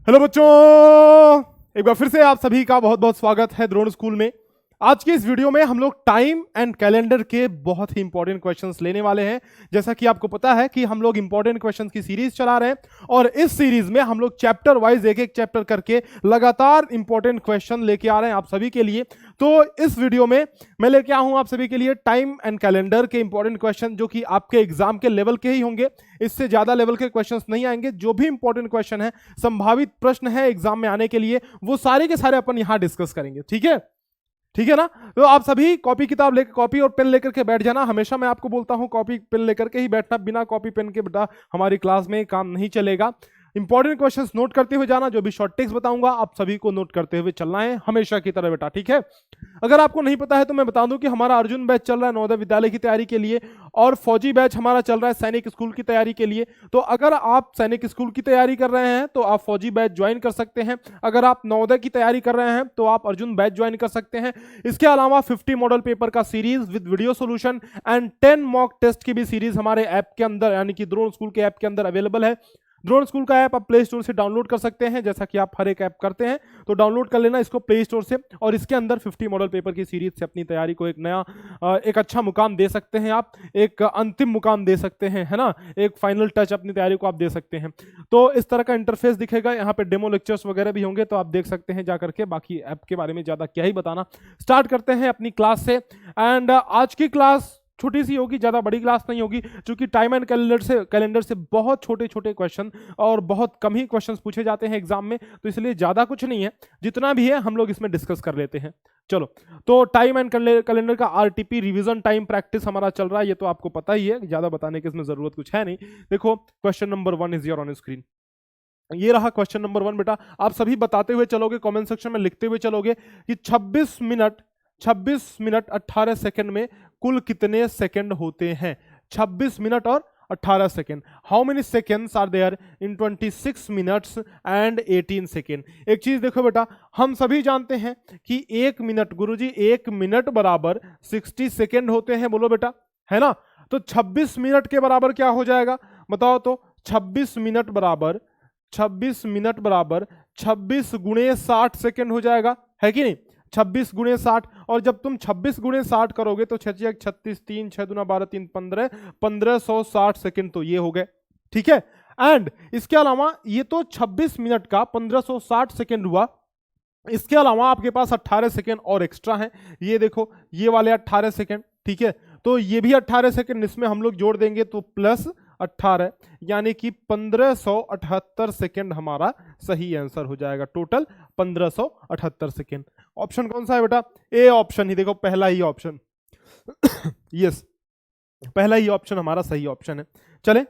Hello बच्चों, एक बार फिर से आप सभी का बहुत बहुत स्वागत है द्रोण स्कूल में। आज की इस वीडियो में हम लोग टाइम एंड कैलेंडर के बहुत ही इंपॉर्टेंट क्वेश्चंस लेने वाले हैं। जैसा कि आपको पता है कि हम लोग इंपॉर्टेंट क्वेश्चंस की सीरीज चला रहे हैं और इस सीरीज में हम लोग चैप्टर वाइज एक एक चैप्टर करके लगातार इंपॉर्टेंट क्वेश्चन लेके आ रहे हैं आप सभी के लिए। तो इस वीडियो में मैं लेके आया हूं आप सभी के लिए टाइम एंड कैलेंडर के इंपॉर्टेंट क्वेश्चन, जो कि आपके एग्जाम के लेवल के ही होंगे, इससे ज्यादा लेवल के क्वेश्चंस नहीं आएंगे। जो भी इंपॉर्टेंट क्वेश्चन है, संभावित प्रश्न है एग्जाम में आने के लिए, वो सारे के सारे अपन यहां डिस्कस करेंगे। ठीक है, ठीक है ना। तो आप सभी कॉपी किताब लेकर, कॉपी और पेन लेकर के बैठ जाना। हमेशा मैं आपको बोलता हूं कॉपी पेन लेकर के ही बैठना, बिना कॉपी पेन के बेटा हमारी क्लास में काम नहीं चलेगा। इंपॉर्टेंट क्वेश्चंस नोट करते हुए जाना, जो भी शॉर्ट टिप्स बताऊंगा आप सभी को नोट करते हुए चलना है हमेशा की तरह बेटा, ठीक है। अगर आपको नहीं पता है तो मैं बता दूं कि हमारा अर्जुन बैच चल रहा है नवोदय विद्यालय की तैयारी के लिए, और फौजी बैच हमारा चल रहा है सैनिक स्कूल की तैयारी के लिए। तो अगर आप सैनिक स्कूल की तैयारी कर रहे हैं तो आप फौजी बैच ज्वाइन कर सकते हैं। अगर आप नवोदय की तैयारी कर रहे हैं तो आप अर्जुन बैच ज्वाइन कर सकते हैं। इसके अलावा 50 मॉडल पेपर का series with video solution and 10 mock test की भी सीरीज हमारे ऐप के अंदर, यानी कि द्रोण स्कूल के ऐप के अंदर अवेलेबल है। द्रोण स्कूल का ऐप आप प्ले स्टोर से डाउनलोड कर सकते हैं, जैसा कि आप हर एक ऐप करते हैं। तो डाउनलोड कर लेना इसको प्ले स्टोर से, और इसके अंदर 50 मॉडल पेपर की सीरीज से अपनी तैयारी को एक नया, एक अच्छा मुकाम दे सकते हैं आप, एक अंतिम मुकाम दे सकते हैं, है ना, एक फाइनल टच अपनी तैयारी को आप दे सकते हैं। तो इस तरह का इंटरफेस दिखेगा, यहाँ पे डेमो लेक्चर्स वगैरह भी होंगे, तो आप देख सकते हैं जाकर के। बाकी ऐप के बारे में ज्यादा क्या ही बताना। स्टार्ट करते हैं अपनी क्लास से। एंड आज की क्लास छोटी सी होगी, ज्यादा बड़ी क्लास नहीं होगी, क्योंकि टाइम एंड कैलेंडर से बहुत छोटे छोटे क्वेश्चन और बहुत कम ही क्वेश्चंस पूछे जाते हैं एग्जाम में, तो इसलिए ज्यादा कुछ नहीं है, जितना भी है हम लोग इसमें डिस्कस कर लेते हैं। चलो, तो टाइम एंड कैलेंडर का आरटीपी रिवीजन टाइम प्रैक्टिस हमारा चल रहा है, ये तो आपको पता ही है, ज्यादा बताने की इसमें जरूरत कुछ है नहीं। देखो, question number 1 is your on screen. ये रहा क्वेश्चन नंबर 1 बेटा। आप सभी बताते हुए चलोगे, कमेंट सेक्शन में लिखते हुए चलोगे कि 26 मिनट 18 सेकंड में कुल कितने सेकंड होते हैं। 26 मिनट और 18 second. How many seconds are there in 26 minutes and 18 second. एक चीज देखो बेटा, हम सभी जानते हैं कि 1 मिनट, गुरुजी 1 मिनट बराबर 60 सेकंड होते हैं, बोलो बेटा, है ना। तो 26 मिनट के बराबर क्या हो जाएगा बताओ तो। 26 मिनट बराबर 26 गुणे 60 सेकंड हो जाएगा, है कि नहीं। 26 गुणे 60, और जब तुम 26 गुणे 60 करोगे तो 6 36, 3 6 दूना 12 3 15, 1560 सेकंड तो ये हो गए, ठीक है। एंड इसके अलावा ये तो 26 मिनट का 1560 सेकंड हुआ। इसके अलावा आपके पास 18 सेकंड और एक्स्ट्रा हैं, ये देखो ये वाले 18 सेकंड, ठीक है। तो ये भी 18 सेकंड इसमें हम लोग जोड़ देंगे तो प्लस 18, यानी कि 1578 सेकंड हमारा सही आंसर हो जाएगा। Total 1578 second. ऑप्शन कौन सा है बेटा? ए ऑप्शन ही, देखो पहला ही ऑप्शन यस, पहला ही ऑप्शन हमारा सही ऑप्शन है। चले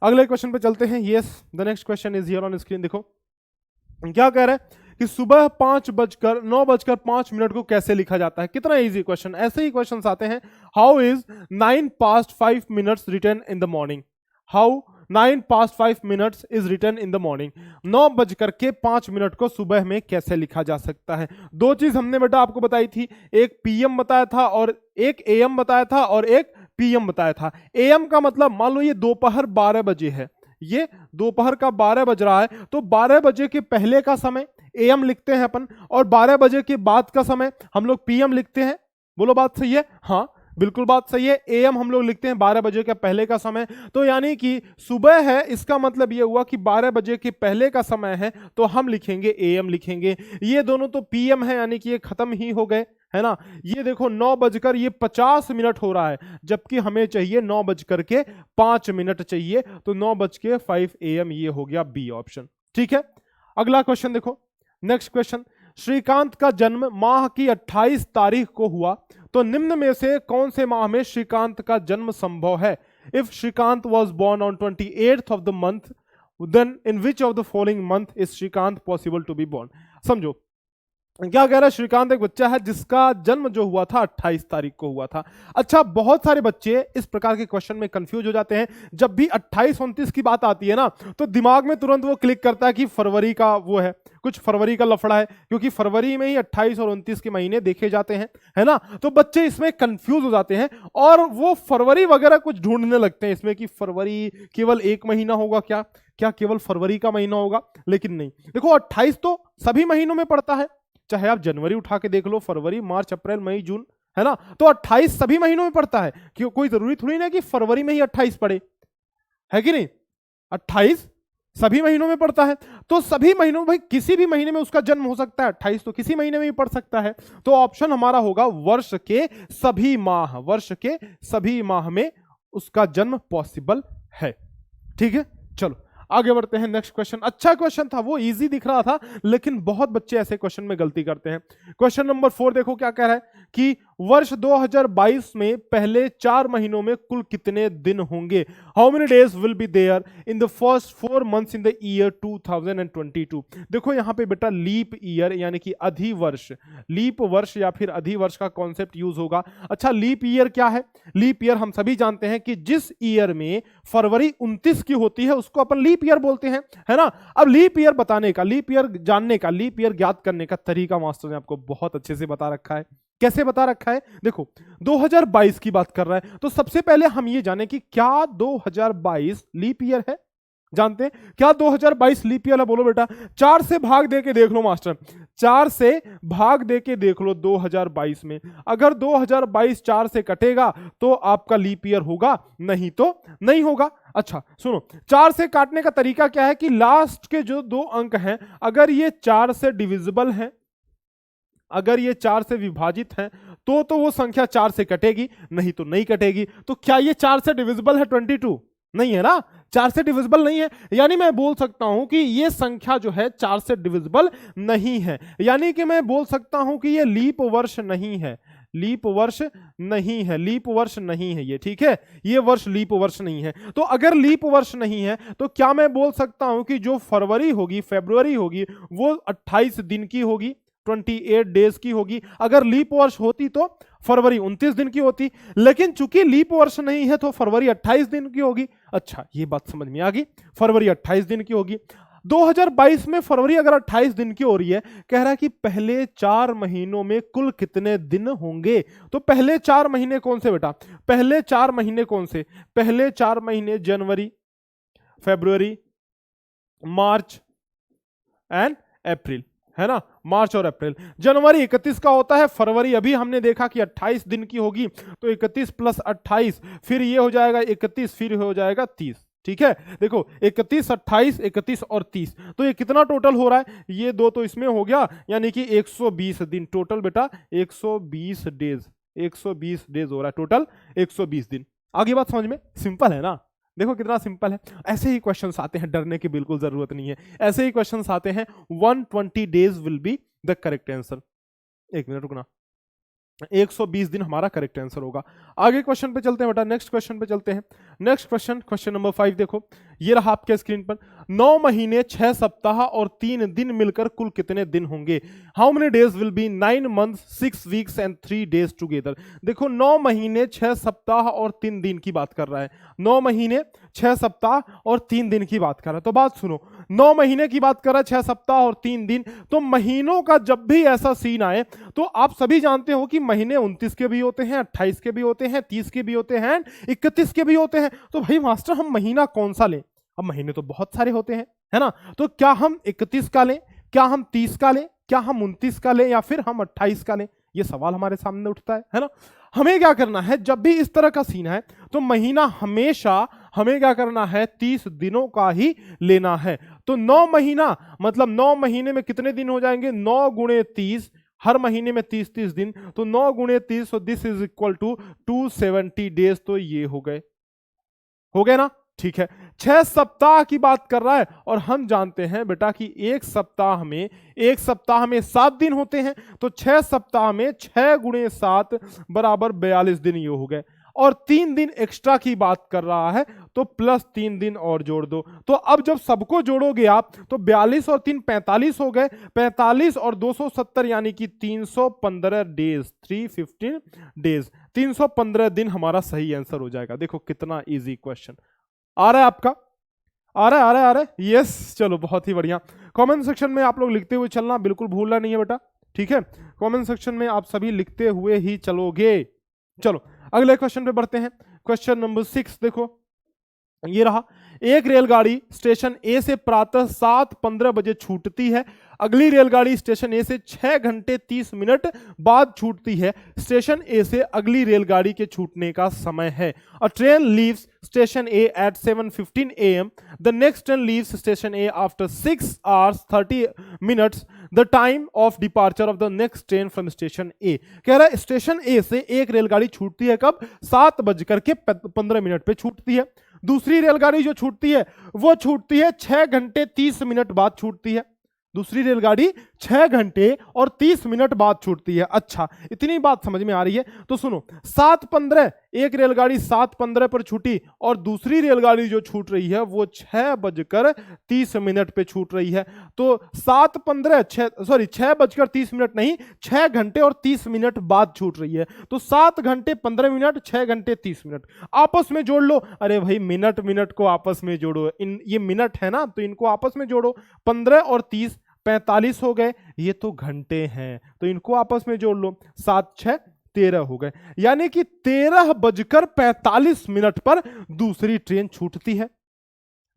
अगले क्वेश्चन पे चलते हैं। Yes, the next question is here on screen. देखो क्या कह रहा है कि सुबह 9:05 को कैसे लिखा जाता है। कितना इजी क्वेश्चन, ऐसे ही क्वेश्चन आते हैं। How is 9:05 return in the morning. How 9:05 is return in the morning. 9:05 को सुबह में कैसे लिखा जा सकता है। दो चीज हमने बेटा आपको बताई थी, एक पीएम बताया था और एक एएम बताया था, और एक पीएम बताया था। एएम का मतलब मान लो ये दोपहर 12 बजे है, ये दोपहर का 12 बज रहा है, तो 12 बजे के पहले का समय एएम लिखते हैं अपन, और 12 बजे के बाद का समय हम लोग पीएम लिखते हैं। बोलो बात सही है? हाँ बिल्कुल बात सही है। एएम हम लोग लिखते हैं 12 बजे के पहले का समय। तो यानी कि सुबह है, इसका मतलब ये हुआ कि 12 बजे के पहले का समय है, तो हम लिखेंगे एएम लिखेंगे। ये दोनों तो पीएम है, यानी कि ये खत्म ही हो गए, है ना। ये देखो 9:50 हो रहा है, जबकि हमें चाहिए 9:05 चाहिए, तो 9:05 AM ये हो गया बी ऑप्शन, ठीक है। अगला क्वेश्चन देखो, नेक्स्ट क्वेश्चन। श्रीकांत का जन्म माह की 28 तारीख को हुआ, तो निम्न में से कौन से माह में श्रीकांत का जन्म संभव है। If Srikanth was born on 28th of the month, then in which of the following month is Srikanth possible to be born. समझो, क्या कह रहा है श्रीकांत, एक बच्चा है जिसका जन्म जो हुआ था 28 तारीख को हुआ था। अच्छा, बहुत सारे बच्चे इस प्रकार के क्वेश्चन में कंफ्यूज हो जाते हैं। जब भी 28 29 की बात आती है ना, तो दिमाग में तुरंत वो क्लिक करता है कि फरवरी का वो है, कुछ फरवरी का लफड़ा है, क्योंकि फरवरी में ही 28 और 29 के महीने देखे जाते हैं, है ना। तो बच्चे इसमें कंफ्यूज हो जाते हैं और वो फरवरी वगैरह कुछ ढूंढने लगते हैं इसमें कि फरवरी केवल एक महीना होगा क्या, क्या केवल फरवरी का महीना होगा। लेकिन नहीं, देखो 28 तो सभी महीनों में पड़ता है, चाहे आप जनवरी उठा के देख लो, फरवरी, मार्च, अप्रैल, मई, जून, है ना। तो 28 सभी महीनों में पड़ता है, क्यों कोई जरूरी थोड़ी ना कि फरवरी में ही 28 पड़े, है कि नहीं। 28 सभी महीनों में पड़ता है, तो सभी महीनों में भाई किसी भी महीने में उसका जन्म हो सकता है। 28 तो किसी महीने में ही पड़ सकता है। तो ऑप्शन हमारा होगा वर्ष के सभी माह, वर्ष के सभी माह में उसका जन्म पॉसिबल है। ठीक है, चलो आगे बढ़ते हैं। नेक्स्ट क्वेश्चन, अच्छा क्वेश्चन था, वो इजी दिख रहा था, लेकिन बहुत बच्चे ऐसे क्वेश्चन में गलती करते हैं। क्वेश्चन नंबर 4 देखो क्या कह रहा है कि वर्ष 2022 में पहले 4 महीनों में कुल कितने दिन होंगे। How many days will be there in the first 4 months in the year 2022। देखो यहाँ पे बेटा लीप ईयर यानी कि अधिवर्ष, लीप वर्ष या फिर अधिवर्ष का कॉन्सेप्ट यूज होगा। अच्छा, लीप ईयर क्या है? लीप ईयर हम सभी जानते हैं कि जिस ईयर में फरवरी 29 की होती है उसको अपन लीप ईयर बोलते हैं, है ना। अब लीप ईयर बताने का, लीप ईयर जानने का, लीप ईयर ज्ञात करने का तरीका मास्टर ने आपको बहुत अच्छे से बता रखा है। कैसे बता रखा है? देखो 2022 की बात कर रहा है, तो सबसे पहले हम ये जाने कि क्या 2022 लीप ईयर है। जानते हैं क्या 2022 लीप ईयर है? बोलो बेटा। 4 से भाग दे के देख लो मास्टर, 4 से भाग दे के देख लो 2022 में। अगर 2022 4 से कटेगा तो आपका लीप ईयर होगा, नहीं तो नहीं होगा। अच्छा सुनो, 4 से काटने का तरीका क्या है कि लास्ट के जो 2 अंक हैं, अगर ये 4 से डिविजिबल हैं, अगर ये 4 से विभाजित हैं, तो वो संख्या 4 से कटेगी, नहीं तो नहीं कटेगी। तो क्या ये 4 से डिविजिबल है 22? नहीं है ना, 4 से डिविजिबल नहीं है। यानी मैं बोल सकता हूं कि ये संख्या जो है 4 से डिविजिबल नहीं है, यानी कि मैं बोल सकता हूं कि ये लीप वर्ष नहीं है, लीप वर्ष नहीं है, लीप वर्ष नहीं है ये, ठीक है। ये वर्ष लीप वर्ष नहीं है। तो अगर लीप वर्ष नहीं है तो क्या मैं बोल सकता हूं कि जो फरवरी होगी, फरवरी होगी, वो 28 दिन की होगी, 28 डेज की होगी। अगर लीप वर्ष होती तो फरवरी 29 दिन की होती, लेकिन चूंकि लीप वर्ष नहीं है तो फरवरी 28 दिन की होगी। अच्छा, ये बात समझ में आ गई, फरवरी 28 दिन की होगी। 2022 में फरवरी अगर 28 दिन की हो रही है, कह रहा है कि पहले 4 महीनों में कुल कितने दिन होंगे। तो पहले 4 महीने कौन से बेटा? पहले 4 महीने कौन से? पहले 4 महीने जनवरी, फरवरी, मार्च एंड अप्रैल, है ना। मार्च और अप्रैल। जनवरी 31 का होता है, फरवरी अभी हमने देखा कि 28 दिन की होगी, तो 31 प्लस 28, फिर ये हो जाएगा 31, फिर हो जाएगा 30। ठीक है, देखो 31, 28, 31 और 30, तो ये कितना टोटल हो रहा है? ये 2 तो इसमें हो गया, यानी कि 120 दिन टोटल बेटा, 120 डेज, 120 डेज हो रहा है टोटल, 120 दिन। आगे बात समझ में? सिंपल है ना, देखो कितना सिंपल है। ऐसे ही क्वेश्चंस आते हैं, डरने की बिल्कुल जरूरत नहीं है। ऐसे ही क्वेश्चंस आते हैं। 120 days will be the correct answer. एक मिनट रुकना, 120 दिन हमारा करेक्ट आंसर होगा। आगे क्वेश्चन पे चलते हैं बेटा, नेक्स्ट क्वेश्चन पे चलते हैं। नेक्स्ट क्वेश्चन, क्वेश्चन नंबर 5 देखो, ये रहा आपके स्क्रीन पर। 9 महीने 6 सप्ताह और 3 दिन मिलकर कुल कितने दिन होंगे। How many days will B 9 months 6 weeks and 3 days together. देखो 9 महीने 6 सप्ताह और 3 दिन की बात कर रहा है, 9 महीने 6 सप्ताह और 3 दिन की बात कर रहा है। तो बात सुनो, 9 महीने की बात कर रहा है, 6 सप्ताह और 3 दिन, तो महीनों का जब भी ऐसा सीन आए, तो आप सभी जानते हो कि महीने 29 के भी होते हैं, 28 के भी होते हैं, 30 के भी होते हैं, 31 के भी होते हैं। तो भाई मास्टर हम महीना कौन सा लें? अब महीने तो बहुत सारे होते हैं, है ना। तो क्या हम 31 का लें, क्या हम 30 का लें, क्या हम 29 का लें, या फिर हम 28 का लें? ये सवाल हमारे सामने उठता है ना। हमें क्या करना है, जब भी इस तरह का सीन है तो महीना हमेशा हमें क्या करना है, 30 दिनों का ही लेना है। तो 9 महीना मतलब 9 महीने में कितने दिन हो जाएंगे? 9 गुणे 30, हर महीने में 30 दिन, तो 9 गुणे 30, so this is equal to 270 days. तो ये हो गए ना, ठीक है। 6 सप्ताह की बात कर रहा है, और हम जानते हैं बेटा कि एक सप्ताह में 7 दिन होते हैं, तो 6 सप्ताह में 6 गुणे 7 बराबर 42 दिन ये हो गए। और 3 दिन एक्स्ट्रा की बात कर रहा है, तो प्लस 3 दिन और जोड़ दो। तो अब जब सबको जोड़ोगे आप तो 42 और 3 45 हो गए, 45 और 270 यानी कि 315 डेज, 315 डेज, 315 दिन हमारा सही आंसर हो जाएगा। देखो कितना इजी क्वेश्चन आ रहा है आपका, आ रहा है यस। चलो बहुत ही बढ़िया। कमेंट सेक्शन में आप लोग लिखते हुए चलना, बिल्कुल भूलना नहीं है बेटा, ठीक है। कमेंट सेक्शन में आप सभी लिखते हुए ही चलोगे। चलो अगले क्वेश्चन पे बढ़ते हैं। क्वेश्चन नंबर 6 देखो, ये रहा। एक रेलगाड़ी स्टेशन ए से प्रातः 7:15 बजे छूटती है, अगली रेलगाड़ी स्टेशन ए से 6 घंटे 30 मिनट बाद छूटती है। स्टेशन ए से अगली रेलगाड़ी के छूटने का समय है। A train leaves station A at 7:15 AM, the next train leaves station A after 6 hours 30 minutes, the time of departure of the next train from station A. कह रहा है स्टेशन ए से एक रेलगाड़ी छूटती है कब, 7:15 पे छूटती है। दूसरी रेलगाड़ी जो छूटती है वो छूटती है 6 घंटे 30 मिनट बाद छूटती है। दूसरी रेलगाड़ी 6 घंटे और 30 मिनट बाद छूटती है। अच्छा, इतनी बात समझ में आ रही है तो सुनो, 7:15 एक रेलगाड़ी 7:15 पर छूटी और दूसरी रेलगाड़ी जो छूट रही है वो 6:30 पे छूट रही है। तो 6:30 नहीं, 6 घंटे और 30 मिनट बाद छूट रही है। तो 7 घंटे 15 मिनट, 6 घंटे 30 मिनट आपस में जोड़ लो। अरे भाई मिनट को आपस में जोड़ो, ये मिनट है ना तो इनको आपस में जोड़ो। 15 और 30 45 हो गए, ये तो घंटे हैं तो इनको आपस में जोड़ लो। 7 6 13 हो गए, यानी कि 13:45 पर दूसरी ट्रेन छूटती है।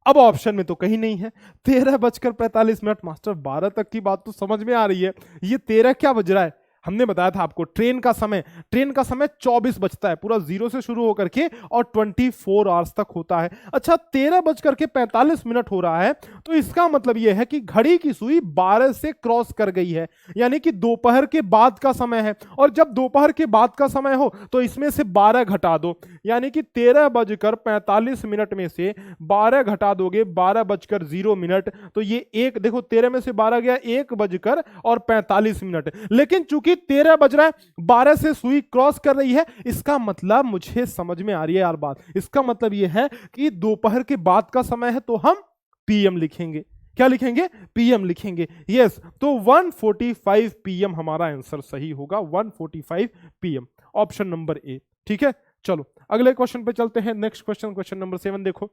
अब ऑप्शन में तो कहीं नहीं है 13:45। मास्टर 12 तक की बात तो समझ में आ रही है, ये 13 क्या बज रहा है? हमने बताया था आपको ट्रेन का समय 24 बजता है, पूरा 0 से शुरू होकर के और 24 आवर्स तक होता है। अच्छा 13:45 हो रहा है तो इसका मतलब यह है कि घड़ी की सुई 12 से क्रॉस कर गई है, यानी कि दोपहर के बाद का समय है। और जब दोपहर के बाद का समय हो तो इसमें से 12 घटा दो, यानी कि 13:45 में से 12 घटा दोगे 12:0 तो ये एक, देखो 13 में से 12 गया 1:45। लेकिन चूंकि 13 बज रहा है, 12 से सुई क्रॉस कर रही है, इसका मतलब मुझे समझ में आ रही है यार बात, इसका मतलब यह है कि दोपहर के बाद का समय है तो हम पीएम लिखेंगे। क्या लिखेंगे? पीएम लिखेंगे। यस, तो 1:45 PM हमारा आंसर सही होगा, 1:45 PM, ऑप्शन नंबर ए। ठीक है, चलो अगले क्वेश्चन पे चलते हैं। नेक्स्ट क्वेश्चन, क्वेश्चन नंबर 7 देखो,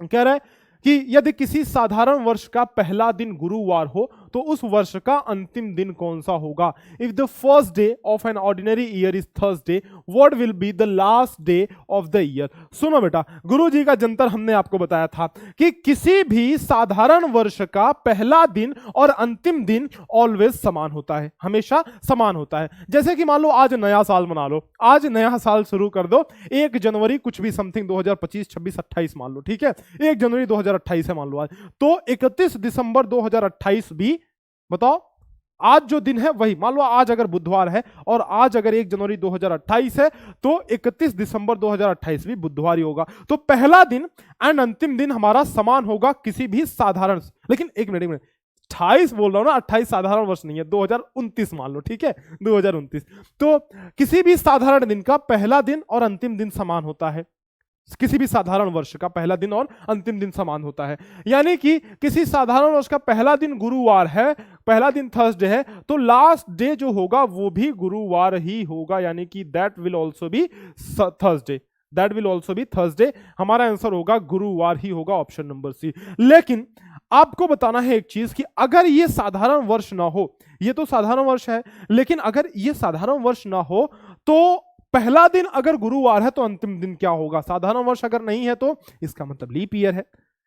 कह रहा है कि यदि किसी साधारण वर्ष का पहला दिन गुरुवार हो तो उस वर्ष का अंतिम दिन कौन सा होगा? If the first day of an ordinary year is Thursday, what will be the last day of the year? सुनो बेटा, गुरुजी का जंतर हमने आपको बताया था कि किसी भी साधारण वर्ष का पहला दिन और अंतिम दिन ऑलवेज समान होता है, हमेशा समान होता है। जैसे कि मान लो आज नया साल मना लो, आज नया साल शुरू कर दो, 1 जनवरी कुछ भी समथिंग 2025 26 28 मान लो, ठीक है, 1 जनवरी 2028 है मान लो आज, तो 31 दिसंबर 2028 भी, बताओ आज जो दिन है वही, मान लो आज अगर बुधवार है और आज अगर 1 जनवरी 2028 है तो 31 दिसंबर 2028 भी बुधवार ही होगा। तो पहला दिन एंड अंतिम दिन हमारा समान होगा किसी भी साधारण, लेकिन एक मिनट 28 बोल रहा हूं ना, 28 साधारण वर्ष नहीं है, 2029 मान लो, ठीक है, 2029। तो किसी भी साधारण दिन का पहला दिन और अंतिम दिन समान होता है, किसी भी साधारण वर्ष का पहला दिन और अंतिम दिन समान होता है। यानी कि किसी साधारण वर्ष का पहला दिन गुरुवार है, पहला दिन थर्सडे है, तो लास्ट डे जो होगा वो भी गुरुवार ही होगा, यानी कि that will also be Thursday, that will also be Thursday. हमारा आंसर होगा गुरुवार ही होगा, ऑप्शन नंबर सी। लेकिन आपको बताना है एक चीज कि अगर ये साधारण वर्ष ना हो, ये तो साधारण वर्ष है, लेकिन अगर ये साधारण वर्ष ना हो तो पहला दिन अगर गुरुवार है तो अंतिम दिन क्या होगा? साधारण वर्ष अगर नहीं है तो इसका मतलब लीप ईयर है,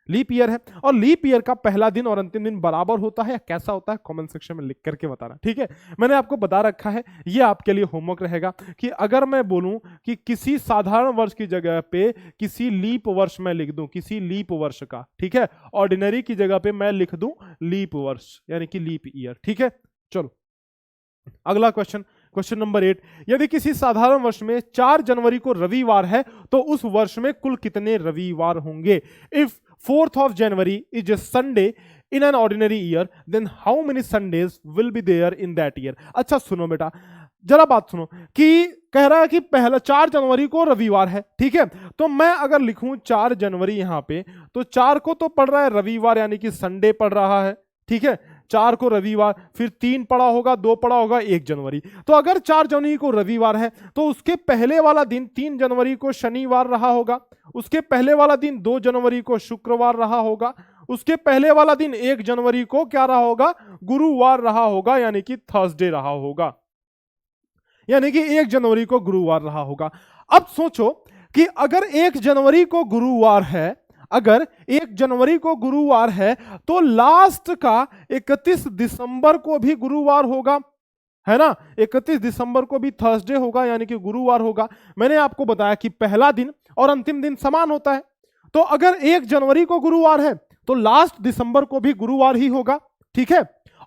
लीप ईयर है। और लीप ईयर का पहला दिन और अंतिम दिन बराबर होता है या कैसा होता है, कमेंट सेक्शन में लिख करके बताना, ठीक है। मैंने आपको बता रखा है, ये आपके लिए होमवर्क रहेगा कि अगर मैं बोलूं कि किसी साधारण वर्ष की जगह पे किसी लीप वर्ष में लिख दूं, किसी लीप वर्ष का, ठीक है, ऑर्डिनरी की जगह पे मैं लिख दूं लीप वर्ष, यानी कि लीप ईयर, ठीक है। चलो अगला क्वेश्चन, क्वेश्चन नंबर 8, यदि किसी साधारण वर्ष में 4 जनवरी को रविवार है तो उस वर्ष में कुल कितने रविवार होंगे? If 4th of January is a Sunday in an ordinary year, then how many Sundays will be there in that year? अच्छा सुनो बेटा, जरा बात सुनो कि कह रहा है कि पहला 4 जनवरी को रविवार है, ठीक है। तो मैं अगर लिखूं 4 जनवरी यहां पे, तो 4 को तो पड़ रहा है रविवार यानी कि संडे पड़ रहा है, ठीक है। 4 को रविवार, फिर 3 पड़ा होगा, 2 पड़ा होगा, 1 जनवरी। तो अगर 4 जनवरी को रविवार है तो उसके पहले वाला दिन 3 जनवरी को शनिवार रहा होगा, उसके पहले वाला दिन 2 जनवरी को शुक्रवार रहा होगा, उसके पहले वाला दिन 1 जनवरी को क्या रहा होगा, गुरुवार रहा होगा, यानी कि थर्सडे रहा होगा, यानी कि 1 जनवरी को गुरुवार रहा होगा। अब सोचो कि अगर 1 जनवरी को गुरुवार है, अगर 1 जनवरी को गुरुवार है तो लास्ट का 31 दिसंबर को भी गुरुवार होगा, है ना। 31 दिसंबर को भी थर्सडे होगा, यानी कि गुरुवार होगा। मैंने आपको बताया कि पहला दिन और अंतिम दिन समान होता है। तो अगर 1 जनवरी को गुरुवार है तो लास्ट दिसंबर को भी गुरुवार ही होगा, ठीक है।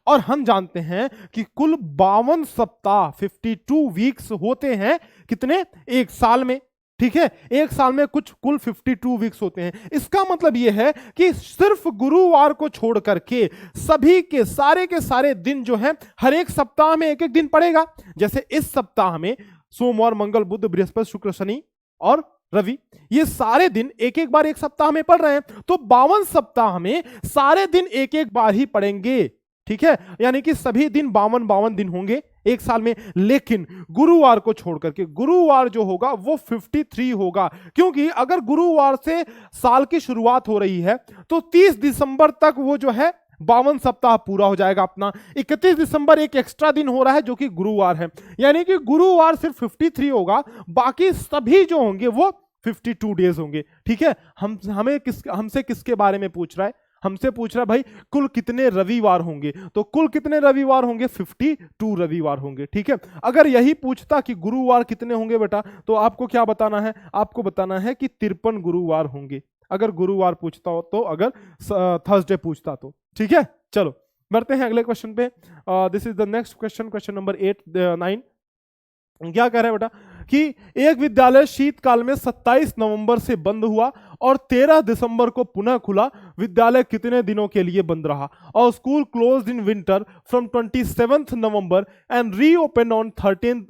और हम जानते हैं कि कुल 52 सप्ताह 52 वीक्स होते हैं, कितने, एक साल में, ठीक है। एक साल में कुछ कुल 52 वीक्स होते हैं। इसका मतलब यह है कि सिर्फ गुरुवार को छोड़ करके सभी के सारे दिन जो है हर एक सप्ताह में एक एक दिन पड़ेगा। जैसे इस सप्ताह में सोमवार, मंगल, बुध, बृहस्पति, शुक्र, शनि और रवि, ये सारे दिन एक एक बार एक सप्ताह में पड़ रहे हैं। तो 52 सप्ताह में सारे दिन एक एक बार ही पड़ेंगे, ठीक है। यानी कि सभी दिन 52 दिन होंगे एक साल में। लेकिन गुरुवार को छोड़ करके गुरुवार जो होगा वो 53 होगा, क्योंकि अगर गुरुवार से साल की शुरुआत हो रही है तो 30 दिसंबर तक वो जो है 52 सप्ताह पूरा हो जाएगा अपना। 31 दिसंबर एक एक्स्ट्रा दिन हो रहा है जो कि गुरुवार है, यानी कि गुरुवार सिर्फ 53 होगा, बाकी सभी जो होंगे वो 52 डेज होंगे, ठीक है। हमसे किसके बारे में पूछ रहा है, हमसे पूछ रहा है भाई कुल कितने रविवार होंगे, तो कुल कितने रविवार होंगे, 52 रविवार होंगे, ठीक है। अगर यही पूछता कि गुरुवार कितने होंगे बेटा, तो आपको क्या बताना है, आपको बताना है कि 53 गुरुवार होंगे, अगर गुरुवार पूछता हो तो, अगर थर्सडे पूछता तो, ठीक है। चलो बढ़ते हैं अगले क्वेश्चन पे। This is the next question, question number 9। क्या कह रहा है बेटा कि एक विद्यालय शीतकाल में 27 नवंबर से बंद हुआ और 13 दिसंबर को पुनः खुला। विद्यालय कितने दिनों के लिए बंद रहा? और school closed in winter from 27th November and reopen on 13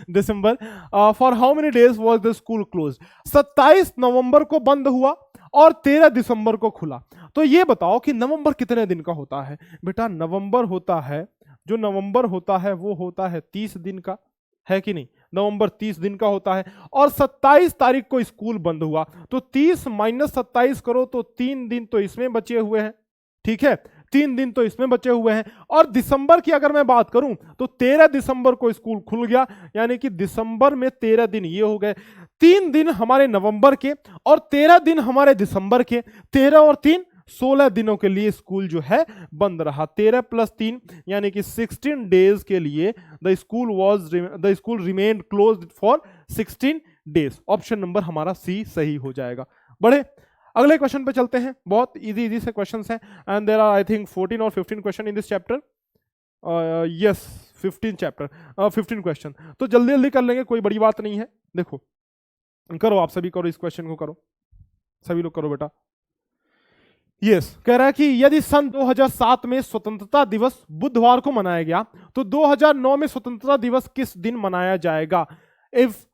December. For how many days was the school closed? 27 नवंबर को बंद हुआ और 13 दिसंबर को खुला। तो ये बताओ कि नवंबर कितने दिन का होता है? बेटा नवंबर होता है, जो नवंबर होता है वो होता है 30 दिन का, है कि नहीं? नवंबर 30 दिन का होता है और 27 तारीख को स्कूल बंद हुआ, तो 30 माइनस 27 करो तो 3 दिन तो इसमें बचे हुए हैं, ठीक है। 3 दिन तो इसमें बचे हुए हैं। और दिसंबर की अगर मैं बात करूं तो 13 दिसंबर को स्कूल खुल गया, यानी कि दिसंबर में 13 दिन ये हो गए। 3 दिन हमारे नवंबर के और 13 दिन हमारे दिसंबर के, 13 और 3 16 दिनों के लिए स्कूल जो है बंद रहा। 13 + 3 यानी कि 16 डेज के लिए the school remained closed for 16 days. Option number हमारा सी सही हो जाएगा। बढ़े अगले क्वेश्चन पे चलते हैं। बहुत इजी से क्वेश्चंस हैं and there are I think 14 और 15 question in this chapter. Yes 15 question, तो जल्दी जल्दी कर लेंगे, कोई बड़ी बात नहीं है। देखो करो, आप सभी करो, इस क्वेश्चन को करो, सभी लोग करो बेटा। यस कह रहा है कि यदि सन 2007 में स्वतंत्रता दिवस बुधवार को मनाया गया तो 2009 में स्वतंत्रता दिवस किस दिन मनाया जाएगा? If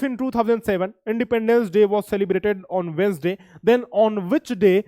in 2007 Independence Day was celebrated on Wednesday, then on which day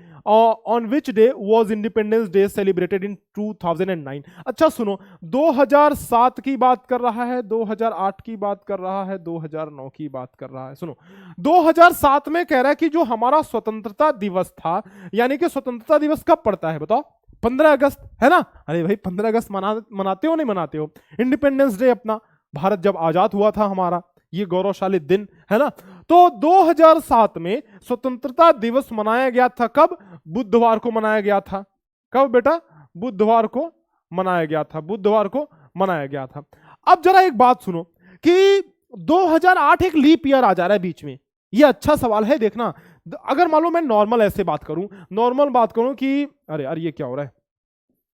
was Independence Day celebrated in 2009? अच्छा सुनो, 2007 की बात कर रहा है, 2008 की बात कर रहा है, 2009 की बात कर रहा है। सुनो 2007 में कह रहा है कि जो हमारा स्वतंत्रता दिवस था, यानी कि स्वतंत्रता दिवस कब पड़ता है बताओ? 15 अगस्त, है ना? अरे भाई 15 अगस्त मनाते हो नहीं मनाते हो? इंडिपेंडेंस डे अपना, भारत जब आजाद हुआ था हमारा, ये गौरवशाली दिन है ना। तो 2007 में स्वतंत्रता दिवस मनाया गया था कब? बुधवार को मनाया गया था। कब बेटा? बुधवार को मनाया गया था, बुधवार को मनाया गया था। अब जरा एक बात सुनो कि 2008 एक लीप ईयर आ जा रहा है बीच में। ये अच्छा सवाल है, देखना। अगर मान लो मैं नॉर्मल ऐसे बात करूं कि अरे ये क्या हो रहा है,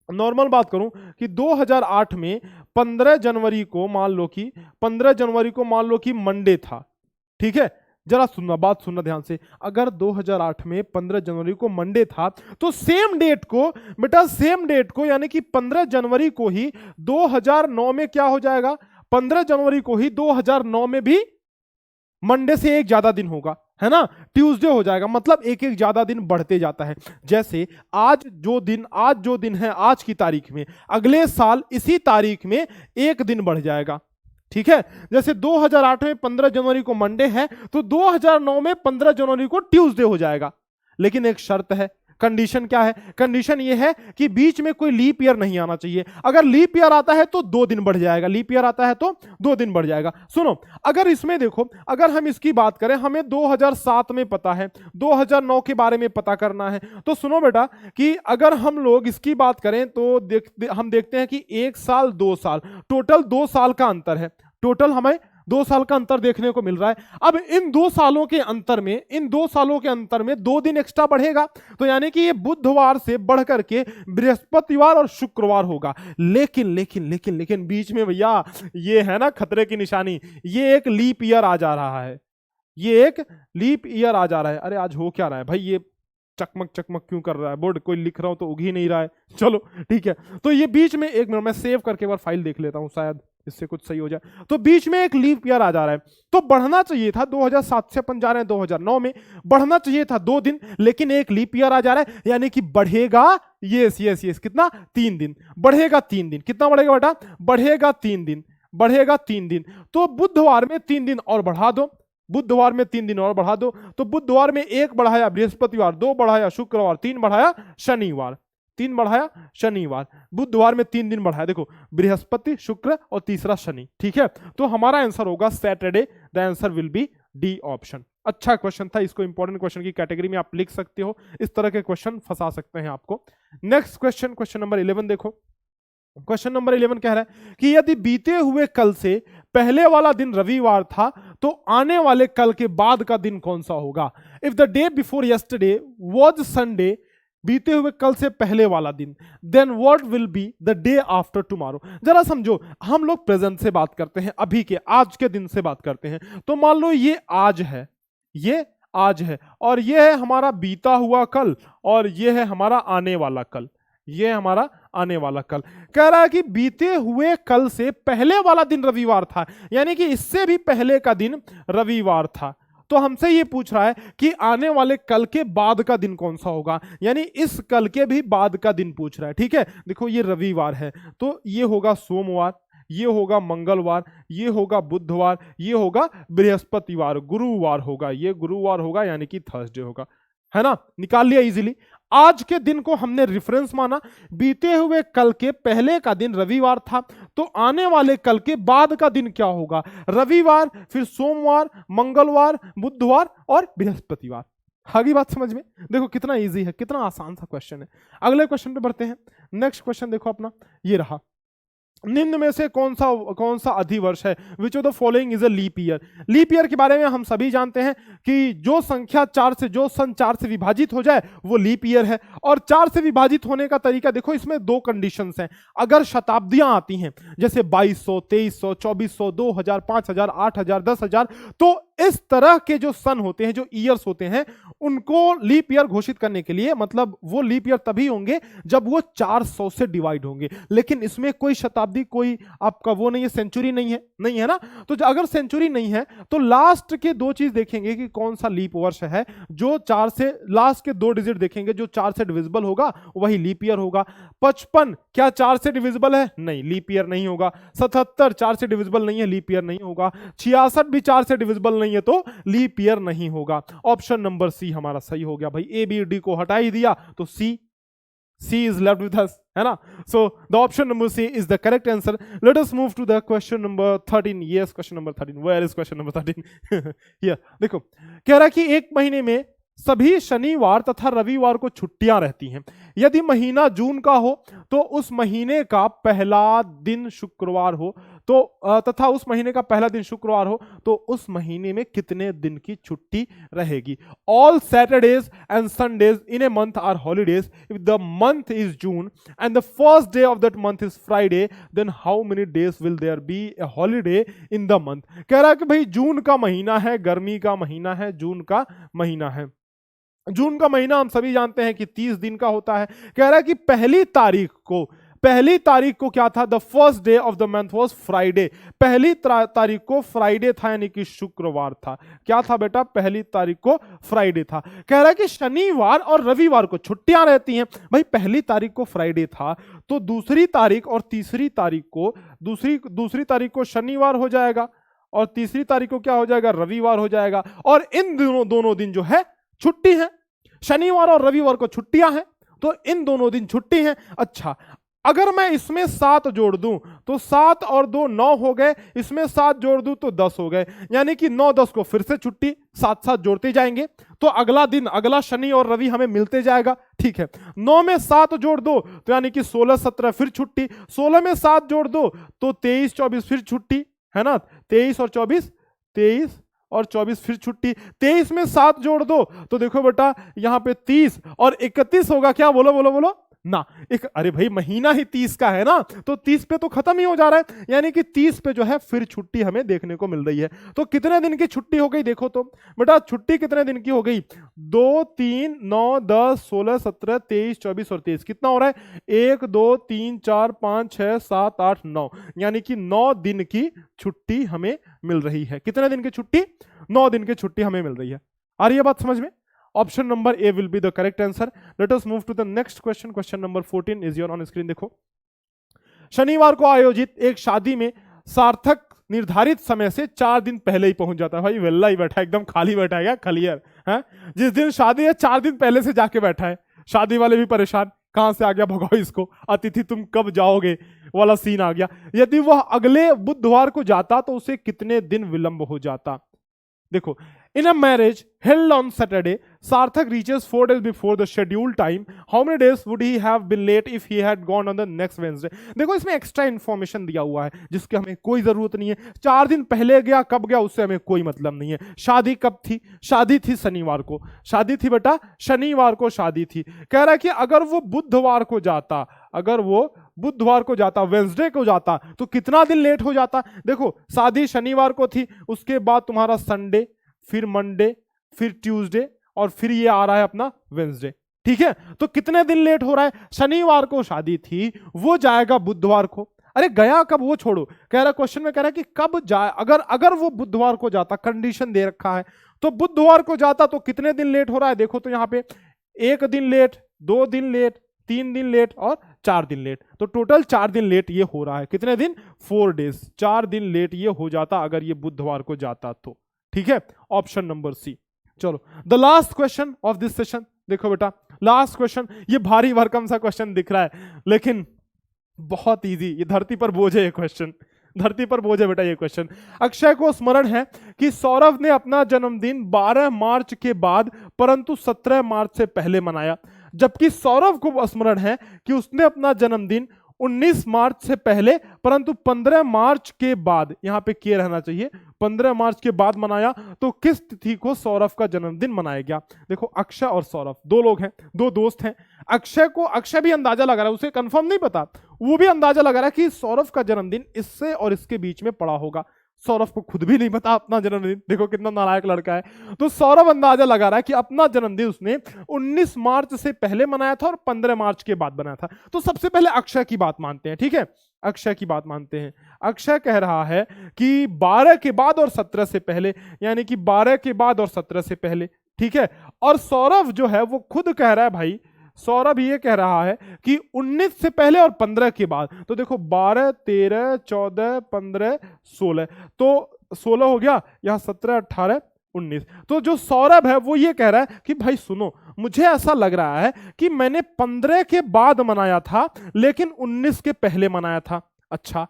नॉर्मल बात करूं कि 2008 में 15 जनवरी को मान लो कि मंडे था, ठीक है। जरा सुनना, बात सुनना ध्यान से। अगर 2008 में 15 जनवरी को मंडे था तो सेम डेट को बेटा, सेम डेट को यानी कि 15 जनवरी को ही 2009 में क्या हो जाएगा, 15 जनवरी को ही 2009 में भी मंडे से एक ज्यादा दिन होगा, है ना, ट्यूसडे हो जाएगा। मतलब एक एक ज्यादा दिन बढ़ते जाता है। जैसे आज जो दिन है आज की तारीख में, अगले साल इसी तारीख में एक दिन बढ़ जाएगा। ठीक है, जैसे 2008 में 15 जनवरी को मंडे है तो 2009 में 15 जनवरी को ट्यूसडे हो जाएगा। लेकिन एक शर्त है, कंडीशन क्या है, कंडीशन ये है कि बीच में कोई लीप ईयर नहीं आना चाहिए। अगर लीप ईयर आता है तो 2 दिन बढ़ जाएगा, लीप ईयर आता है तो 2 दिन बढ़ जाएगा। सुनो, अगर इसमें देखो, अगर हम इसकी बात करें, हमें 2007 में पता है, 2009 के बारे में पता करना है, तो सुनो बेटा कि अगर हम लोग इसकी बात करें तो हम देखते हैं कि 1 साल 2 साल, टोटल 2 साल का अंतर है, टोटल हमें 2 साल का अंतर देखने को मिल रहा है। अब इन 2 सालों के अंतर में 2 दिन एक्स्ट्रा बढ़ेगा, तो यानी कि ये बुधवार से बढ़ करके बृहस्पतिवार और शुक्रवार होगा। लेकिन बीच में भैया ये है ना खतरे की निशानी, ये एक लीप ईयर आ जा रहा है, ये एक लीप ईयर आ जा रहा है। अरे आज हो क्या रहा है भाई, ये चकमक क्यों कर रहा है बोर्ड, कोई लिख रहा हूं तो उग ही नहीं रहा है। चलो ठीक है, तो ये बीच में, एक मिनट मैं सेव करके एक बार फाइल देख लेता हूं, शायद इससे कुछ सही हो जाए। तो बीच में एक लीप ईयर आ जा रहा है, तो बढ़ना चाहिए था, 2007 से अपन जा रहे हैं 2009 में, बढ़ना चाहिए था 2 दिन, लेकिन एक लीप ईयर आ जा रहा है, यानी कि बढ़ेगा, यस कितना, 3 दिन बढ़ेगा, 3 दिन कितना बढ़ेगा बेटा, बढ़ेगा 3 दिन, बढ़ेगा 3 दिन। तो बुधवार में 3 दिन और बढ़ा दो, बुधवार में 3 दिन और बढ़ा दो, तो बुधवार में 1 बढ़ाया बृहस्पतिवार, 2 बढ़ाया शुक्रवार, 3 बढ़ाया शनिवार, 3 बढ़ाया शनिवार, बुधवार में 3 दिन बढ़ाया, देखो बृहस्पति, शुक्र और तीसरा शनि। ठीक है, तो हमारा आंसर होगा Saturday, the answer will be D option. अच्छा क्वेश्चन था, इसको इंपॉर्टेंट क्वेश्चन की कैटेगरी में आप लिख सकते हो, इस तरह के क्वेश्चन फंसा सकते हैं आपको। नेक्स्ट क्वेश्चन, क्वेश्चन नंबर 11 देखो। क्वेश्चन नंबर 11 कह रहा है कि यदि बीते हुए कल से पहले वाला दिन रविवार था तो आने वाले कल के बाद का दिन कौन सा होगा। If the day before yesterday was Sunday, बीते हुए कल से पहले वाला दिन, then what will be the day after tomorrow. जरा समझो, हम लोग प्रेजेंट से बात करते हैं, अभी के आज के दिन से बात करते हैं। तो मान लो ये आज है, ये आज है, और ये है हमारा बीता हुआ कल, और ये है हमारा आने वाला कल, ये हमारा आने वाला कल। कह रहा है कि बीते हुए कल से पहले वाला दिन रविवार था, यानी कि इससे भी पहले का दिन रविवार था। तो हमसे ये पूछ रहा है कि आने वाले कल के बाद का दिन कौन सा होगा, यानी इस कल के भी बाद का दिन पूछ रहा है। ठीक है, देखो ये रविवार है तो ये होगा सोमवार, ये होगा मंगलवार, ये होगा बुधवार, ये होगा बृहस्पतिवार, गुरुवार होगा, ये गुरुवार होगा यानी कि थर्सडे होगा, है ना, निकाल लिया इजीली। आज के दिन को हमने रेफरेंस माना, बीते हुए कल के पहले का दिन रविवार था, तो आने वाले कल के बाद का दिन क्या होगा, रविवार, फिर सोमवार, मंगलवार, बुधवार और बृहस्पतिवार। आगे बात समझ में, देखो कितना इजी है, कितना आसान सा क्वेश्चन है। अगले क्वेश्चन पे बढ़ते हैं। नेक्स्ट क्वेश्चन देखो अपना, ये रहा, निम्न में से कौन सा अधिवर्ष है, which of the following is a leap year. Leap year के बारे में हम सभी जानते हैं कि जो संख्या 4 से, जो सन 4 से विभाजित हो जाए वो लीप ईयर है। और 4 से विभाजित होने का तरीका देखो, इसमें 2 कंडीशंस हैं। अगर शताब्दियां आती हैं जैसे 2200, 2300, 2400, 2000, 5000, 8000, 10000, तो इस तरह के जो सन होते हैं, जो ईयर्स होते हैं, उनको लीप ईयर घोषित करने के लिए, मतलब वो लीप ईयर तभी होंगे जब वो 400 से डिवाइड होंगे। लेकिन इसमें कोई शताब्दी, कोई आपका वो नहीं है, सेंचुरी नहीं है ना। तो अगर सेंचुरी नहीं है तो लास्ट के 2 चीज देखेंगे कि कौन सा लीप वर्ष है, जो 4 से, लास्ट के 2 डिजिट देखेंगे, जो 4 से डिविजिबल होगा वही लीप ईयर होगा। 55 क्या 4 से डिविजिबल है, नहीं, लीप ईयर नहीं होगा। 77 4 से डिविजिबल नहीं है, लीप ईयर नहीं होगा। 66 भी 4 से डिविजिबल नहीं है तो लीप ईयर नहीं होगा। ऑप्शन नंबर सी हमारा सही हो गया भाई, ए बी डी को हटा ही दिया तो सी is left with us, है ना। So the option number C is the correct answer. Let us move to the question number 13. Yes, question number 13. Where is question number 13? Here, देखो, कह रहा है कि एक महीने में सभी शनिवार तथा रविवार को छुट्टियां रहती हैं। यदि महीना जून का हो तो उस महीने का पहला दिन शुक्रवार हो, तथा उस महीने का पहला दिन शुक्रवार हो तो उस महीने में कितने दिन की छुट्टी रहेगी? All Saturdays and Sundays in a month are holidays if the month is June and the first day of that month is Friday, then how many days will there be a holiday in the month? कह रहा है कि भाई जून का महीना है, गर्मी का महीना है, जून का महीना है। जून का महीना हम सभी जानते हैं कि 30 दिन का होता है। कह रहा है कि पहली तारीख को क्या था? The first day of the month was Friday. पहली तारीख को फ्राइडे था, यानी कि शुक्रवार था। क्या था बेटा? पहली तारीख को फ्राइडे था। कह रहा है कि शनिवार और रविवार को छुट्टियां रहती हैं। भाई पहली तारीख को फ्राइडे था तो दूसरी तारीख और तीसरी तारीख को दूसरी तारीख को शनिवार हो जाएगा और तीसरी तारीख को क्या हो जाएगा? रविवार हो जाएगा। और इन दोनों दिन जो है छुट्टी है। शनिवार और रविवार को छुट्टियां हैं तो इन दोनों दिन छुट्टी हैं। अच्छा, अगर मैं इसमें 7 जोड़ दूं तो 7 और 2 9 हो गए, इसमें 7 जोड़ दूं तो 10 हो गए, यानी कि 9 10 को फिर से छुट्टी, 7 7 जोड़ते जाएंगे तो अगला दिन, अगला शनि और रवि हमें मिलते जाएगा। ठीक है, 9 में 7 जोड़ दो तो यानी कि 16 17 फिर छुट्टी, 16 में 7 जोड़ दो तो 23 24 फिर छुट्टी, है ना? 23 और 24 फिर छुट्टी। 23 में 7 जोड़ दो तो देखो बेटा यहां पे 30 और 31 होगा। क्या? बोलो बोलो बोलो ना। अरे भाई महीना ही 30 का है ना, तो 30 पे तो खत्म ही हो जा रहा है, यानी कि 30 पे जो है फिर छुट्टी हमें देखने को मिल रही है। तो कितने दिन की छुट्टी हो गई? देखो तो बेटा छुट्टी कितने दिन की हो गई? 2 3 9 10 16 17 23 24 और 23 कितना हो रहा है? 1 2 3 4 5 6 7 8 9, यानी कि 9 दिन की छुट्टी हमें मिल रही है। कितने दिन की छुट्टी? 9 दिन की छुट्टी हमें मिल रही है। आ रही है बात समझ में? Option number A will be the correct answer. Let us move to the next question. Question number 14 is your on screen. देखो, शनिवार को आयोजित एक शादी में सार्थक निर्धारित समय से 4 दिन पहले ही पहुंच जाता है। भाई वेल्ला ही बैठा है, एकदम खाली बैठा है, क्या क्लियर है? जिस दिन शादी है 4 दिन पहले से जाके बैठा है। शादी वाले भी परेशान, कहां से आ गया, भगाओ इसको, अतिथि तुम कब जाओगे वाला सीन आ गया। यदि वह अगले बुधवार को जाता तो उसे कितने दिन विलंब हो जाता? देखो, in a marriage held on Saturday, Sarthak reaches 4 days before the scheduled time. How many days would he have been late if he had gone on the next Wednesday? देखो इसमें एक्स्ट्रा इंफॉर्मेशन दिया हुआ है जिसकी हमें कोई जरूरत नहीं है। 4 दिन पहले गया, कब गया, उससे हमें कोई मतलब नहीं है। शादी कब थी? शादी थी शनिवार को। शादी थी बेटा शनिवार को शादी थी। कह रहा है कि अगर वो बुधवार को जाता, वेंसडे को जाता तो कितना दिन लेट हो जाता? देखो शादी शनिवार को थी, उसके बाद तुम्हारा संडे, फिर मंडे, फिर ट्यूसडे और फिर ये आ रहा है अपना वेंसडे। ठीक है, तो कितने दिन लेट हो रहा है? शनिवार को शादी थी, वो जाएगा बुधवार को। अरे गया कब वो छोड़ो, कह रहा क्वेश्चन में कह रहा है कि कब जाए। अगर वो बुधवार को जाता, कंडीशन दे रखा है, तो बुधवार को जाता तो कितने दिन लेट हो रहा है? देखो तो यहां पे 1 दिन लेट, 2 दिन लेट, 3 दिन लेट और 4 दिन लेट, तो टोटल 4 दिन लेट ये हो रहा है। कितने दिन? 4 डेज। 4 दिन लेट ये हो जाता अगर ये बुधवार को जाता तो। ठीक है, ऑप्शन नंबर सी। चलो the last question of this session. देखो बेटा लास्ट क्वेश्चन, ये भारी भरकम सा क्वेश्चन दिख रहा है लेकिन बहुत इजी। ये धरती पर बोझ है, ये क्वेश्चन धरती पर बोझ है बेटा ये क्वेश्चन। अक्षय को स्मरण है कि सौरभ ने अपना जन्मदिन 12 मार्च के बाद परंतु 17 मार्च से पहले मनाया, जबकि सौरभ को स्मरण है कि उसने अपना जन्मदिन 19 मार्च से पहले परंतु 15 मार्च के बाद, यहां पे के रहना चाहिए, 15 मार्च के बाद मनाया। तो किस तिथि को सौरभ का जन्मदिन मनाया गया? देखो अक्षय और सौरभ 2 लोग हैं, 2 दोस्त हैं। अक्षय भी अंदाजा लगा रहा है, उसे कंफर्म नहीं पता, वो भी अंदाजा लगा रहा है कि सौरभ का जन्मदिन इससे और इसके बीच में पड़ा होगा। सौरभ को खुद भी नहीं पता अपना जन्मदिन, देखो कितना नालायक लड़का है। तो सौरभ अंदाजा लगा रहा है कि अपना जन्मदिन उसने 19 मार्च से पहले मनाया था और 15 मार्च के बाद बनाया था। तो सबसे पहले अक्षय की बात मानते हैं। ठीक है, अक्षय की बात मानते हैं। अक्षय कह रहा है कि 12 के बाद और 17 से पहले, यानी कि 12 के बाद और 17 से पहले। ठीक है, और सौरभ जो है वो खुद कह रहा है, भाई सौरभ ये कह रहा है कि 19 से पहले और 15 के बाद। तो देखो 12 13 14 15 16, तो 16 हो गया, यहां 17 18 19। तो जो सौरभ है वो ये कह रहा है कि भाई सुनो, मुझे ऐसा लग रहा है कि मैंने 15 के बाद मनाया था लेकिन 19 के पहले मनाया था। अच्छा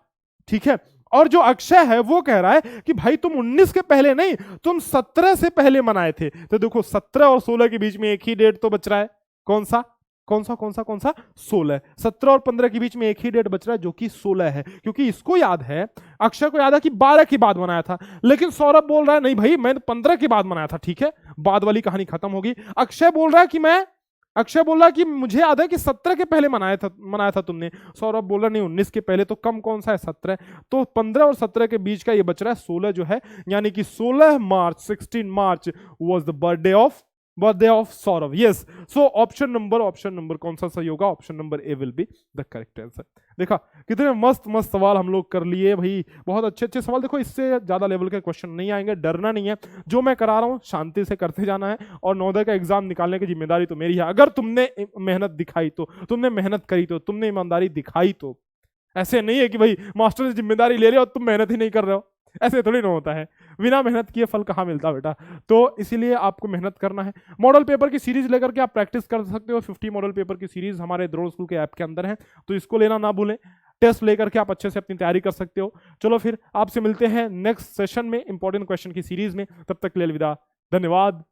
ठीक है, और जो अक्षय है वो कह रहा है कि भाई तुम 19 के पहले नहीं, तुम 17 से पहले मनाए थे। तो देखो 17 और 16 के बीच में एक ही डेट तो बच रहा है, कौन सा? कौन सा 16। 17 और 15 के बीच में एक ही डेट बच रहा है जो कि 16 है, क्योंकि इसको याद है, अक्षय को याद है कि 12 के बाद बनाया था, लेकिन सौरभ बोल रहा है नहीं भाई मैंने 15 के बाद बनाया था। ठीक है, बाद वाली कहानी खत्म होगी। अक्षय बोल रहा है कि मुझे याद है कि 17 के पहले मनाया था तुमने। सौरभ बोल रहा नहीं 19 के पहले, तो कम कौन सा है 17। तो 15 और 17 के बीच का ये बच रहा है 16 जो है, यानी कि 16 March 16 March was the birthday of Saurabh. Yes, so option number कौन सा सही होगा? Option number A will be the correct answer. देखा कितने मस्त सवाल हम लोग कर लिए भाई, बहुत अच्छे सवाल। देखो इससे ज्यादा लेवल के क्वेश्चन नहीं आएंगे, डरना नहीं है। जो मैं करा रहा हूं शांति से करते जाना है, और 9 का एग्जाम निकालने की जिम्मेदारी तो मेरी है। अगर तुमने मेहनत दिखाई तो, तुमने मेहनत करी तो, तुमने ईमानदारी दिखाई तो, ऐसे नहीं है कि भाई मास्टर से जिम्मेदारी ले रहे हो और तुम मेहनत ही नहीं कर रहे हो, ऐसे थोड़ी ना होता है। बिना मेहनत किए फल कहाँ मिलता बेटा। तो इसीलिए आपको मेहनत करना है। मॉडल पेपर की सीरीज लेकर के आप प्रैक्टिस कर सकते हो। 50 मॉडल पेपर की सीरीज हमारे द्रोण स्कूल के ऐप के अंदर है, तो इसको लेना ना भूलें। टेस्ट लेकर के आप अच्छे से अपनी तैयारी कर सकते हो। चलो फिर आपसे मिलते हैं नेक्स्ट सेशन में इंपॉर्टेंट क्वेश्चन की सीरीज में। तब तक के लिए अलविदा, धन्यवाद।